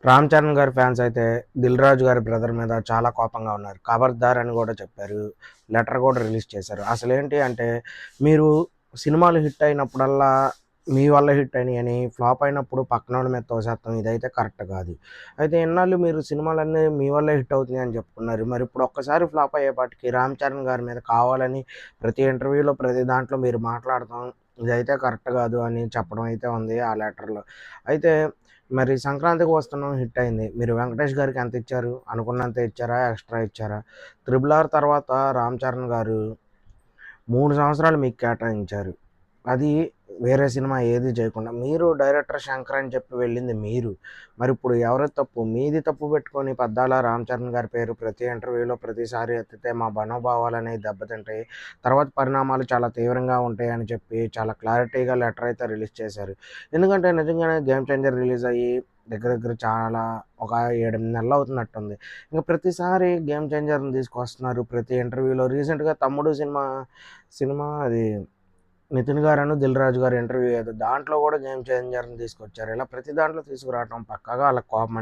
రామ్ చరణ్ గారి ఫ్యాన్స్ అయితే దిల్ రాజు గారి బ్రదర్ మీద చాలా కోపంగా ఉన్నారు. ఖబర్దార్ అని కూడా చెప్పారు. లెటర్ కూడా రిలీజ్ చేశారు. అసలేంటి అంటే మీరు సినిమాలు హిట్ అయినప్పుడల్లా మీ వల్ల హిట్ అయినాయని, ఫ్లాప్ అయినప్పుడు పక్కనోడి మీద తోసేత్తం ఇదైతే కరెక్ట్ కాదు. అయితే ఇన్నాళ్ళు మీరు సినిమాలన్నీ మీ వల్లే హిట్ అవుతున్నాయి అని చెప్పుకున్నారు. మరి ఇప్పుడు ఒక్కసారి ఫ్లాప్ అయ్యేపాటికి రామ్ చరణ్ గారి మీద కావాలని ప్రతి ఇంటర్వ్యూలో ప్రతి దాంట్లో మీరు మాట్లాడతాం ఇదైతే కరెక్ట్ కాదు అని చెప్పడం అయితే ఉంది ఆ లెటర్‌లో. అయితే మరి సంక్రాంతికి వస్తున్నాం హిట్ అయింది. మీరు వెంకటేష్ గారికి ఎంత ఇచ్చారు? అనుకున్నంతే ఇచ్చారా? ఎక్స్‌ట్రా ఇచ్చారా? 'త్రిబుల్ ఆర్' తర్వాత రామ్ చరణ్ గారు 3 సంవత్సరాలు మీకు కేటాయించారు. అది వేరే సినిమా ఏది చేయకుండా. మీరు డైరెక్టర్ శంకర్ అని చెప్పి వెళ్ళింది మీరు. మరిప్పుడు ఎవరిది తప్పు? మీది తప్పు పెట్టుకొని పద్దాల రామ్ చరణ్ గారి పేరు ప్రతి ఇంటర్వ్యూలో ప్రతిసారి ఎత్తితే మా మనోభావాలనేవి దెబ్బతింటాయి. తర్వాత పరిణామాలు చాలా తీవ్రంగా ఉంటాయని చెప్పి చాలా క్లారిటీగా లెటర్ అయితే రిలీజ్ చేశారు. ఎందుకంటే నిజంగానే 'గేమ్ చేంజర్' రిలీజ్ అయ్యి దగ్గర దగ్గర చాలా ఒక 7, 8 నెలలు అవుతున్నట్టుంది. ఇంక ప్రతిసారి 'గేమ్ చేంజర్'ని తీసుకొస్తున్నారు ప్రతి ఇంటర్వ్యూలో. రీసెంట్‌గా 'తమ్ముడు' సినిమా సినిమా అది నితిన్ గారును, దిల్ రాజు గారి ఇంటర్వ్యూ ఏదో దాంట్లో కూడా 'గేమ్ చేంజర్'ని తీసుకొచ్చారు. ఇలా ప్రతి దాంట్లో తీసుకురావటం పక్కాగా ఆళ్ళకి కోపం